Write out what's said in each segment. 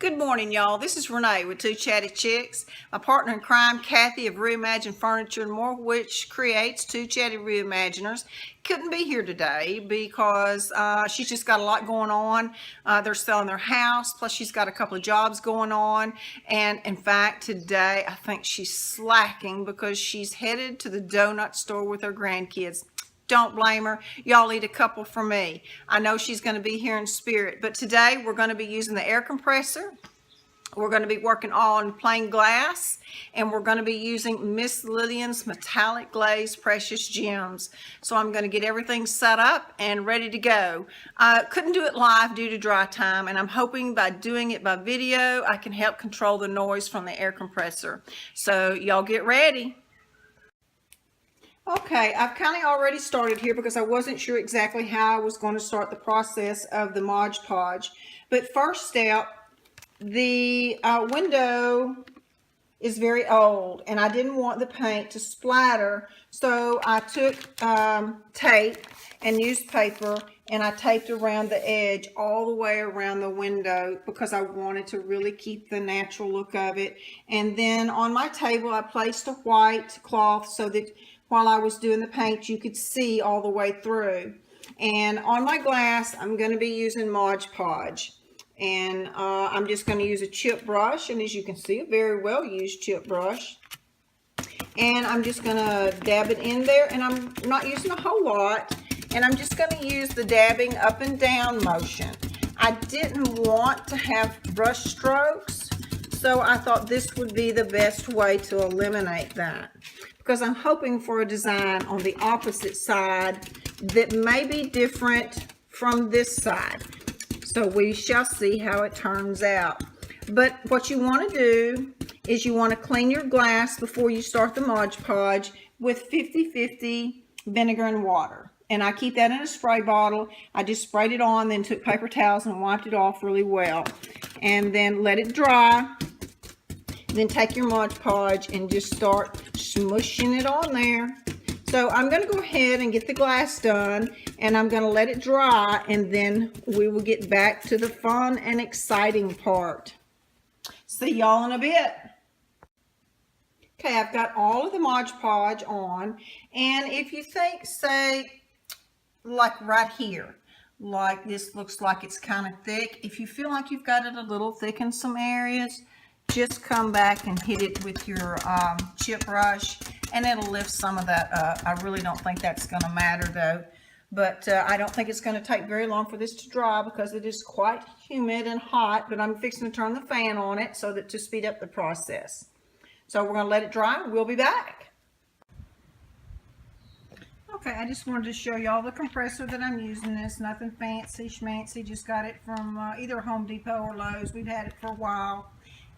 Good morning, y'all. This is Renee with Two Chatty Chicks. My partner in crime, Kathy of Reimagined Furniture and More, which creates Two Chatty Reimaginers, couldn't be here today because she's just got a lot going on. They're selling their house, plus she's got a couple of jobs going on. And in fact, today I think she's slacking because she's headed to the donut store with her grandkids. Don't blame her. Y'all eat a couple for me. I know she's going to be here in spirit, but today we're going to be using the air compressor. We're going to be working on plain glass, and we're going to be using Miss Lillian's metallic glaze precious gems. So I'm going to get everything set up and ready to go. Couldn't do it live due to dry time, and I'm hoping by doing it by video I can help control the noise from the air compressor. So y'all get ready. Okay, I've kind of already started here because I wasn't sure exactly how I was going to start the process of the Mod Podge. But first step, the window is very old and I didn't want the paint to splatter. So I took tape and newspaper and I taped around the edge all the way around the window because I wanted to really keep the natural look of it. And then on my table, I placed a white cloth so that while I was doing the paint, you could see all the way through. And on my glass, I'm going to be using Mod Podge. And I'm just going to use a chip brush. And as you can see, a very well used chip brush. And I'm just going to dab it in there. And I'm not using a whole lot. And I'm just going to use the dabbing up and down motion. I didn't want to have brush strokes, so I thought this would be the best way to eliminate that. Because I'm hoping for a design on the opposite side that may be different from this side. So we shall see how it turns out. But what you want to do is you want to clean your glass before you start the Mod Podge with 50-50 vinegar and water. And I keep that in a spray bottle. I just sprayed it on, then took paper towels and wiped it off really well. And then let it dry. Then take your Mod Podge and just start smushing it on there. So I'm going to go ahead and get the glass done, and I'm going to let it dry, and then we will get back to the fun and exciting part. See y'all in a bit. Okay, I've got all of the Mod Podge on, and if you think, say, like right here, like this looks like it's kind of thick, if you feel like you've got it a little thick in some areas, just come back and hit it with your chip brush and it'll lift some of that up. I really don't think that's going to matter though. But I don't think it's going to take very long for this to dry because it is quite humid and hot. But I'm fixing to turn the fan on it so that to speed up the process. So we're going to let it dry and we'll be back. Okay, I just wanted to show y'all the compressor that I'm using. It's nothing fancy schmancy. Just got it from either Home Depot or Lowe's. We've had it for a while.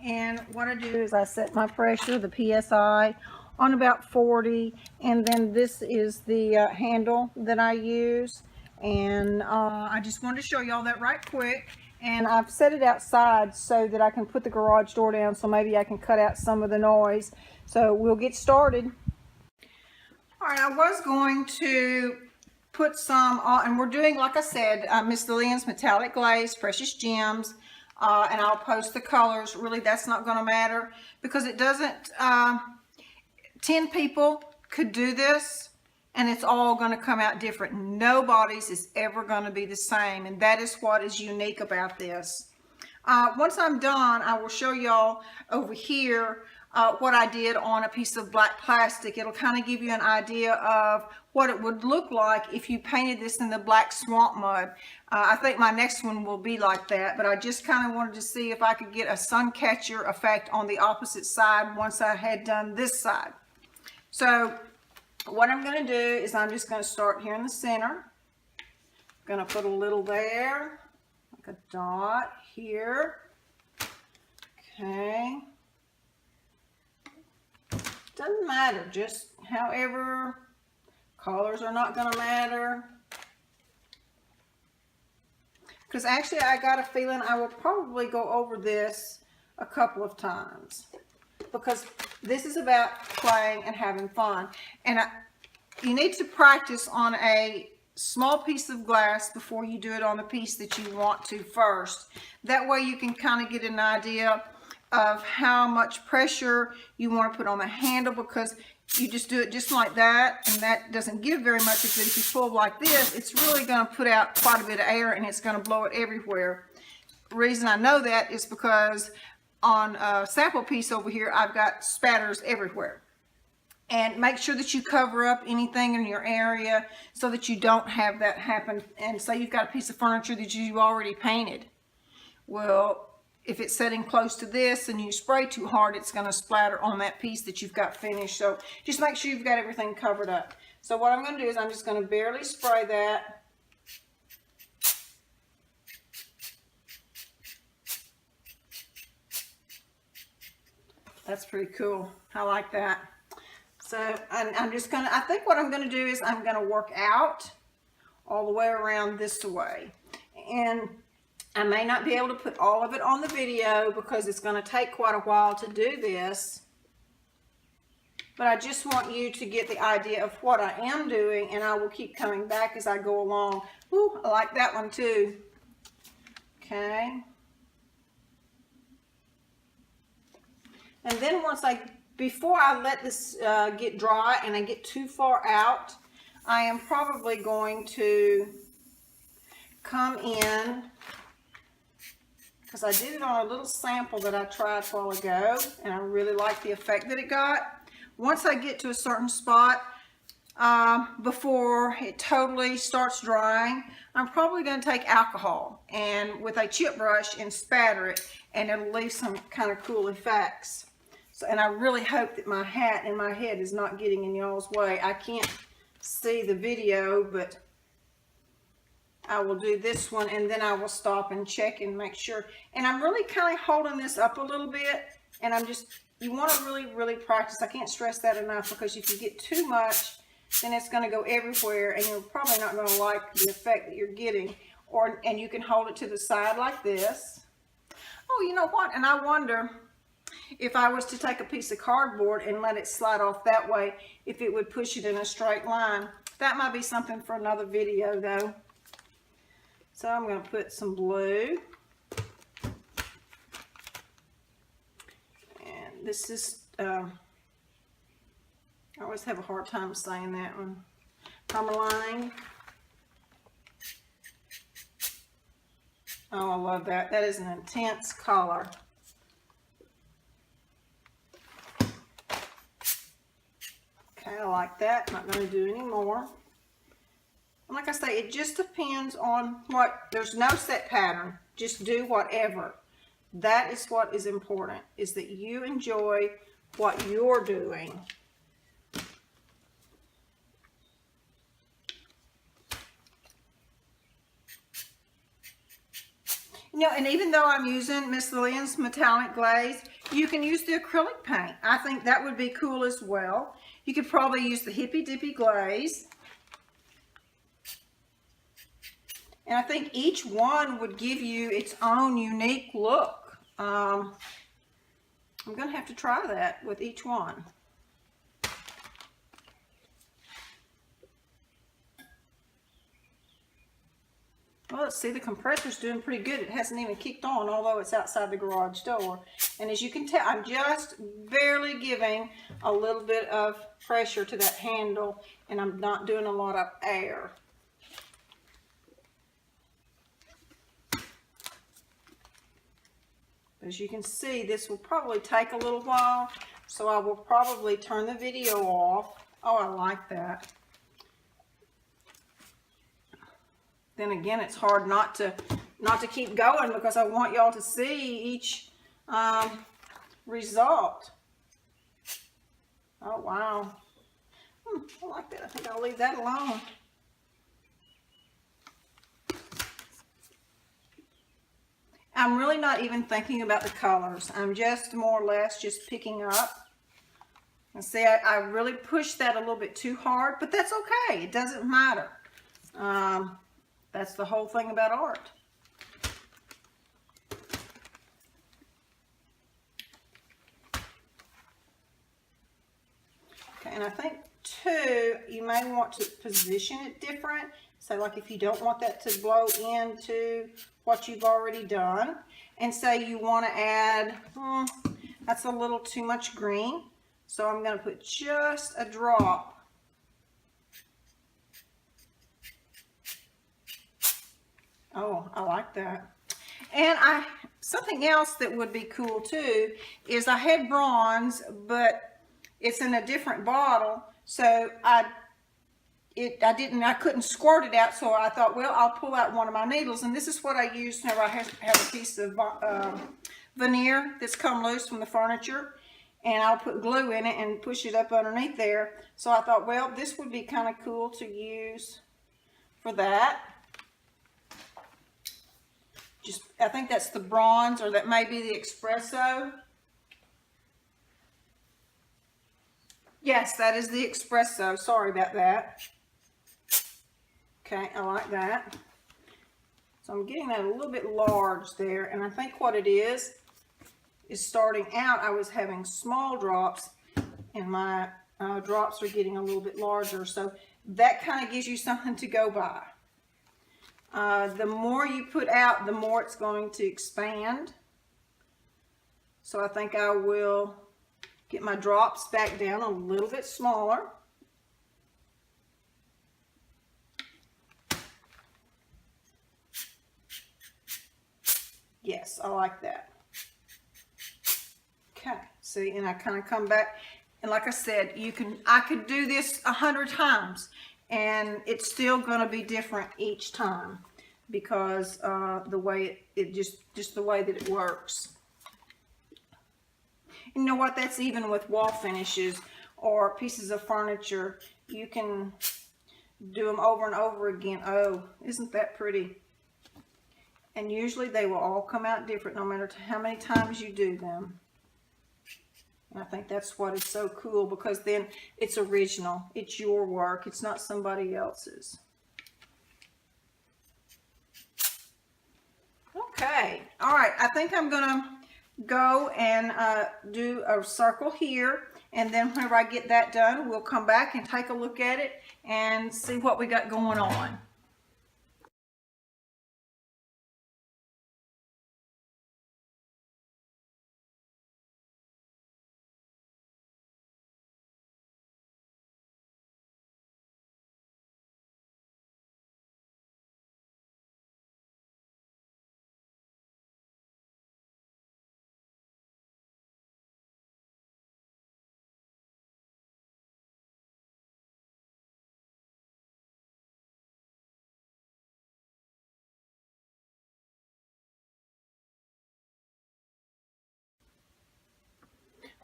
And what I do is I set my pressure, the PSI, on about 40. And then this is the handle that I use. And I just wanted to show y'all that right quick. And I've set it outside so that I can put the garage door down so maybe I can cut out some of the noise. So we'll get started. All right, I was going to put some on, and we're doing, like I said, Miss Lillian's metallic glaze, precious gems. And I'll post the colors. Really, that's not going to matter because it doesn't, 10 people could do this and it's all going to come out different. Nobody's is ever going to be the same, and that is what is unique about this. Once I'm done, I will show y'all over here what I did on a piece of black plastic. It'll kind of give you an idea of what it would look like if you painted this in the black swamp mud. I think my next one will be like that, but I just kind of wanted to see if I could get a sun catcher effect on the opposite side once I had done this side. So what I'm going to do is I'm just going to start here in the center. I'm going to put a little there, like a dot here. Okay. Doesn't matter, just however. Colors are not going to matter. Because actually I got a feeling I will probably go over this a couple of times. Because this is about playing and having fun. And you need to practice on a small piece of glass before you do it on the piece that you want to first. That way you can kind of get an idea of how much pressure you want to put on the handle, because you just do it just like that and that doesn't give very much. But if you pull like this, it's really going to put out quite a bit of air and it's going to blow it everywhere. The reason I know that is because on a sample piece over here, I've got spatters everywhere. And make sure that you cover up anything in your area so that you don't have that happen. And say you've got a piece of furniture that you already painted. Well, if it's setting close to this and you spray too hard, it's going to splatter on that piece that you've got finished. So just make sure you've got everything covered up. So what I'm going to do is I'm just going to barely spray that. That's pretty cool. I like that. So I'm just going to, I think what I'm going to do is I'm going to work out all the way around this way. And I may not be able to put all of it on the video because it's going to take quite a while to do this. But I just want you to get the idea of what I am doing, and I will keep coming back as I go along. Ooh, I like that one too. Okay. And then before I let this get dry and I get too far out, I am probably going to come in, because I did it on a little sample that I tried a while ago and I really like the effect that it got. Once I get to a certain spot, before it totally starts drying, I'm probably going to take alcohol and with a chip brush and spatter it, and it'll leave some kind of cool effects. So, and I really hope that my hat and my head is not getting in y'all's way. I can't see the video, but I will do this one and then I will stop and check and make sure. And I'm really kind of holding this up a little bit, and you want to really practice. I can't stress that enough, because if you get too much, then it's going to go everywhere and you're probably not going to like the effect that you're getting. And you can hold it to the side like this. Oh, you know what? And I wonder if I was to take a piece of cardboard and let it slide off that way, if it would push it in a straight line. That might be something for another video though. So I'm going to put some blue. And this is, I always have a hard time saying that one. Tourmaline. Oh, I love that. That is an intense color. Okay, I like that. Not going to do any more. And like I say, it just depends on there's no set pattern. Just do whatever. That is what is important, is that you enjoy what you're doing. You know, and even though I'm using Miss Lillian's metallic glaze, you can use the acrylic paint. I think that would be cool as well. You could probably use the Hippy Dippy glaze. And I think each one would give you its own unique look. I'm going to have to try that with each one. Well, let's see, the compressor's doing pretty good. It hasn't even kicked on, although it's outside the garage door. And as you can tell, I'm just barely giving a little bit of pressure to that handle, and I'm not doing a lot of air. As you can see, this will probably take a little while, so I will probably turn the video off. Oh, I like that. Then again, it's hard not to keep going, because I want y'all to see each result. Oh, wow. I like that. I think I'll leave that alone. I'm really not even thinking about the colors. I'm just more or less just picking up. And see, I really pushed that a little bit too hard, but that's okay. It doesn't matter. That's the whole thing about art. Okay, and I think too, you may want to position it different. So like if you don't want that to blow into what you've already done, and say you want to add, that's a little too much green, so I'm going to put just a drop. Oh, I like that. And something else that would be cool too is I had bronze, but it's in a different bottle, so I couldn't squirt it out, so I thought, well, I'll pull out one of my needles, and this is what I use whenever I have a piece of veneer that's come loose from the furniture, and I'll put glue in it and push it up underneath there. So I thought, well, this would be kind of cool to use for that. I think that's the bronze, or that may be the espresso. Yes, that is the espresso. Sorry about that. Okay, I like that. So I'm getting that a little bit large there, and I think what it is starting out I was having small drops, and my drops are getting a little bit larger. So that kind of gives you something to go by. The more you put out, the more it's going to expand. So I think I will get my drops back down a little bit smaller. Yes, I like that. Okay, see, and I kind of come back, and like I said, I could do this 100 times, and it's still going to be different each time, because the way just the way that it works. You know what? That's even with wall finishes or pieces of furniture. You can do them over and over again. Oh, isn't that pretty? And usually they will all come out different no matter how many times you do them. And I think that's what is so cool, because then it's original. It's your work. It's not somebody else's. Okay. All right. I think I'm going to go and do a circle here. And then whenever I get that done, we'll come back and take a look at it and see what we got going on.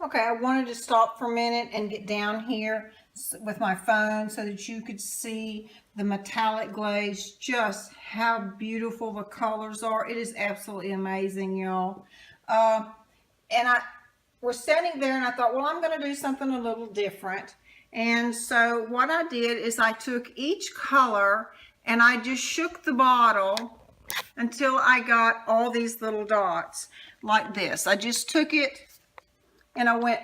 Okay, I wanted to stop for a minute and get down here with my phone so that you could see the metallic glaze, just how beautiful the colors are. It is absolutely amazing, y'all. And I was standing there and I thought, well, I'm going to do something a little different. And so what I did is I took each color and I just shook the bottle until I got all these little dots like this. I just took it and I went,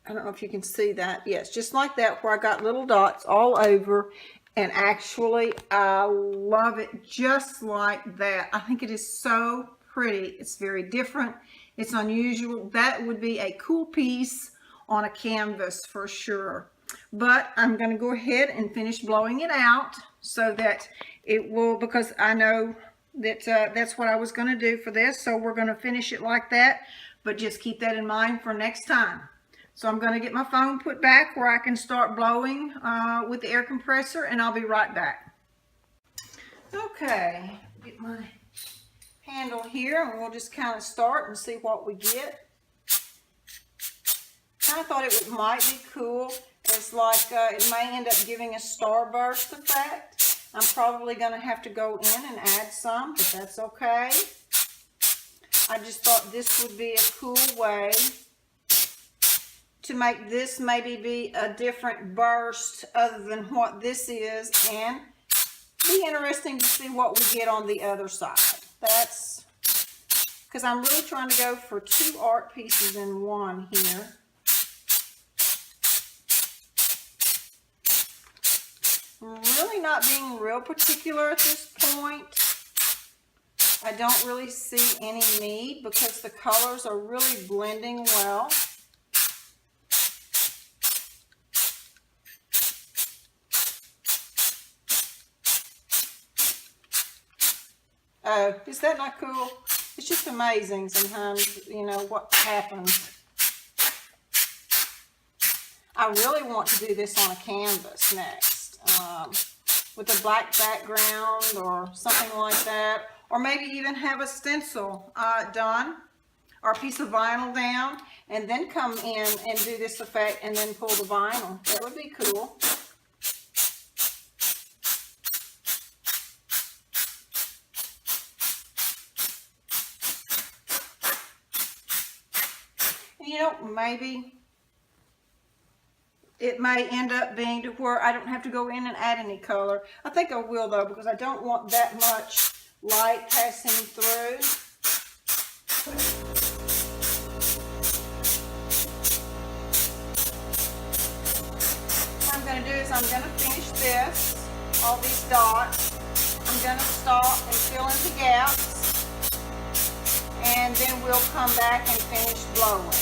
I don't know if you can see that. Yes, just like that, where I got little dots all over. And actually, I love it just like that. I think it is so pretty. It's very different. It's unusual. That would be a cool piece on a canvas for sure. But I'm going to go ahead and finish blowing it out so that it will, because I know that that's what I was going to do for this. So we're going to finish it like that. But just keep that in mind for next time. So I'm going to get my phone put back where I can start blowing with the air compressor, and I'll be right back. Okay, get my handle here, and we'll just kind of start and see what we get. Kind of thought it might be cool. It's like it may end up giving a starburst effect. I'm probably going to have to go in and add some, but that's okay. I just thought this would be a cool way to make this maybe be a different burst other than what this is, and be interesting to see what we get on the other side. That's because I'm really trying to go for 2 art pieces in one here. I'm really not being real particular at this point. I don't really see any need because the colors are really blending well. Oh, is that not cool? It's just amazing sometimes, you know, what happens. I really want to do this on a canvas next, with a black background or something like that. Or maybe even have a stencil done, or a piece of vinyl down, and then come in and do this effect and then pull the vinyl. That would be cool. You know, maybe it may end up being to where I don't have to go in and add any color. I think I will though, because I don't want that much light passing through. What I'm going to do is I'm going to finish this, all these dots. I'm going to stop and fill in the gaps, and then we'll come back and finish blowing.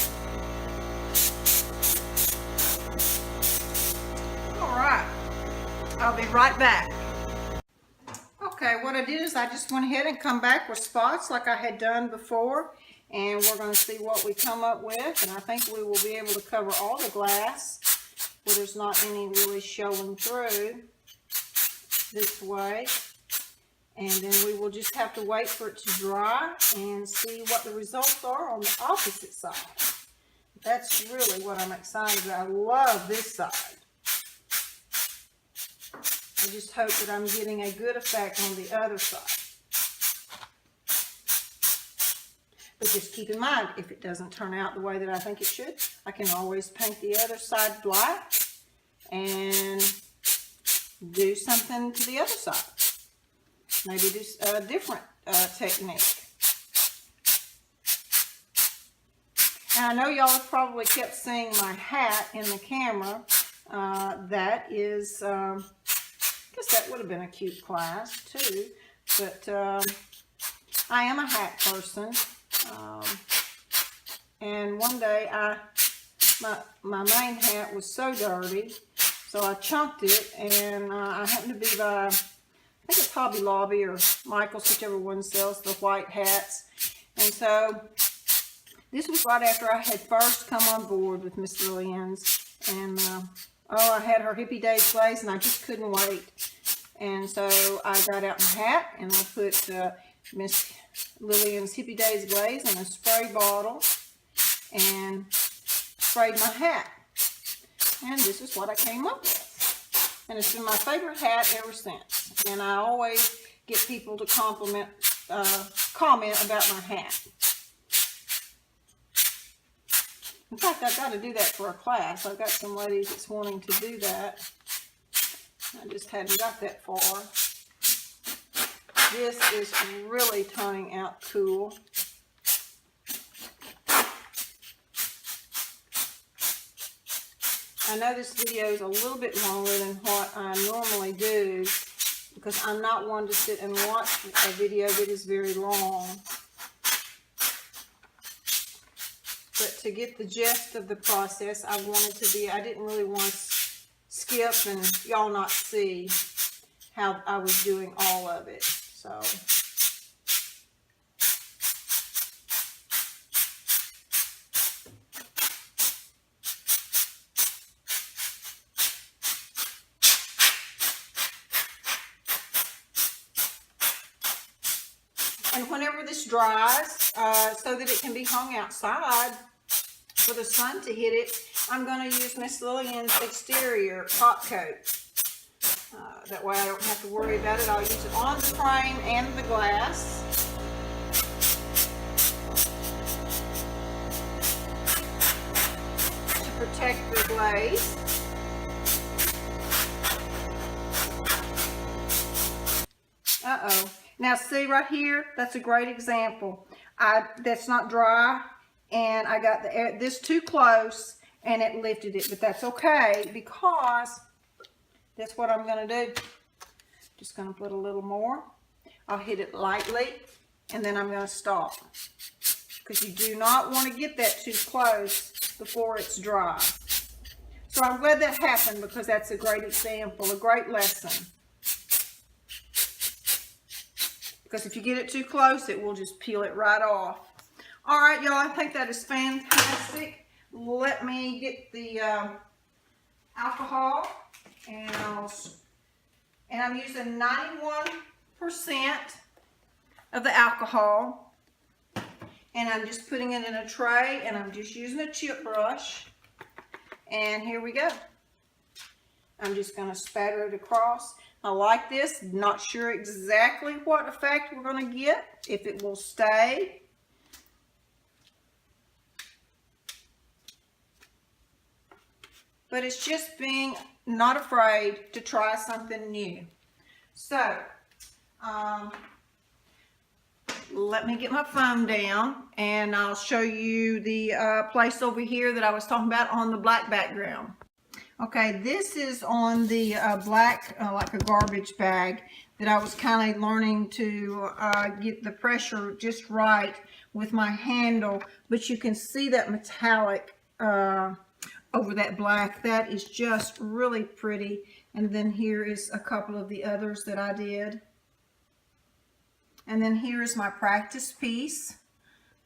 Alright, I'll be right back. Okay, what I did is I just went ahead and come back with spots like I had done before, and we're going to see what we come up with, and I think we will be able to cover all the glass where there's not any really showing through this way, and then we will just have to wait for it to dry and see what the results are on the opposite side. That's really what I'm excited about. I love this side. I just hope that I'm getting a good effect on the other side. But just keep in mind, if it doesn't turn out the way that I think it should, I can always paint the other side black and do something to the other side. Maybe do a different technique. And I know y'all have probably kept seeing my hat in the camera. That is... I guess that would have been a cute class too, but I am a hat person, and one day my main hat was so dirty, so I chunked it, and I happened to be by, I think it's Hobby Lobby or Michael's, whichever one sells the white hats, and so this was right after I had first come on board with Miss Lillian's, and oh, I had her Hippie Days glaze, and I just couldn't wait. And so I got out my hat, and I put Miss Lillian's Hippie Days glaze in a spray bottle, and sprayed my hat. And this is what I came up with. And it's been my favorite hat ever since. And I always get people to comment about my hat. In fact, I've got to do that for a class. I've got some ladies that's wanting to do that. I just hadn't got that far. This is really turning out cool. I know this video is a little bit longer than what I normally do, because I'm not one to sit and watch a video that is very long. But to get the gist of the process, I didn't really want to skip and y'all not see how I was doing all of it. So and whenever this dries, so that it can be hung outside for the sun to hit it, I'm going to use Miss Lillian's exterior top coat. That way I don't have to worry about it. I'll use it on the frame and the glass. To protect the glaze. Uh-oh. Now see right here, that's a great example. That's not dry, and I got this too close, and it lifted it, but that's okay, because That's what I'm going to do. Just going to put a little more. I'll hit it lightly, and then I'm going to stop. Because you do not want to get that too close before it's dry. So I'm glad that happened, because that's a great example, a great lesson. Because if you get it too close, it will just peel it right off. All right, y'all, I think that is fantastic. Let me get the alcohol, and I'm using 91% of the alcohol, and I'm just putting it in a tray, and I'm just using a chip brush, and here we go. I'm just going to spatter it across. I like this. Not sure exactly what effect we're going to get, if it will stay. But it's just being not afraid to try something new. So, let me get my phone down, and I'll show you the place over here that I was talking about on the black background. Okay, this is on the black, like a garbage bag, that I was kind of learning to get the pressure just right with my handle. But you can see that metallic over that black. That is just really pretty. And then here is a couple of the others that I did. And then here is my practice piece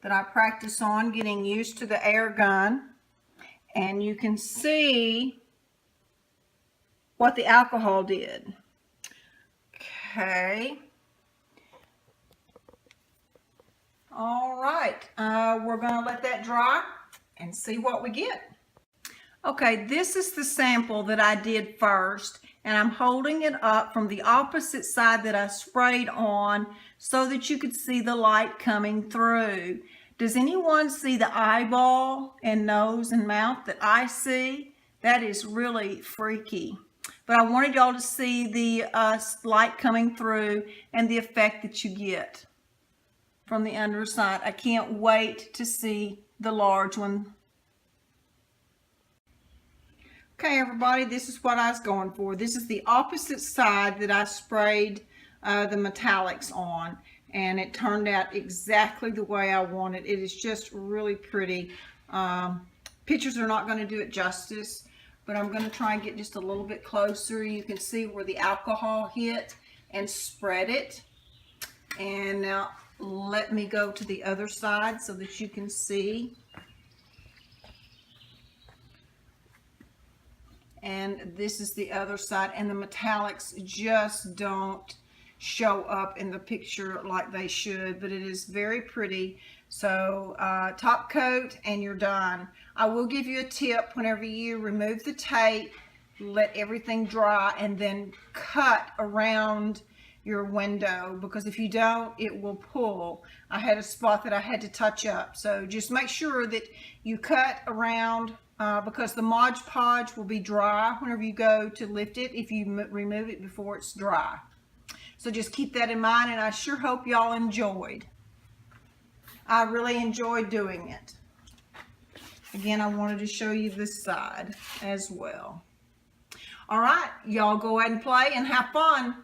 that I practice on, getting used to the air gun. And you can see what the alcohol did. Okay. All right. We're going to let that dry and see what we get. Okay, this is the sample that I did first, and I'm holding it up from the opposite side that I sprayed on so that you could see the light coming through. Does anyone see the eyeball and nose and mouth that I see? That is really freaky. But I wanted y'all to see the light coming through and the effect that you get from the underside. I can't wait to see the large one. Okay, everybody, this is what I was going for. This is the opposite side that I sprayed the metallics on, and it turned out exactly the way I wanted. It is just really pretty. Pictures are not going to do it justice, but I'm going to try and get just a little bit closer. You can see where the alcohol hit and spread it. And now let me go to the other side so that you can see. And this is the other side, and the metallics just don't show up in the picture like they should, but it is very pretty. So top coat and you're done. I will give you a tip: whenever you remove the tape, let everything dry and then cut around your window, because if you don't, it will pull. I had a spot that I had to touch up, so just make sure that you cut around, because the Mod Podge will be dry whenever you go to lift it if you remove it before it's dry. So just keep that in mind, and I sure hope y'all enjoyed. I really enjoyed doing it. Again, I wanted to show you this side as well. All right, y'all go ahead and play and have fun.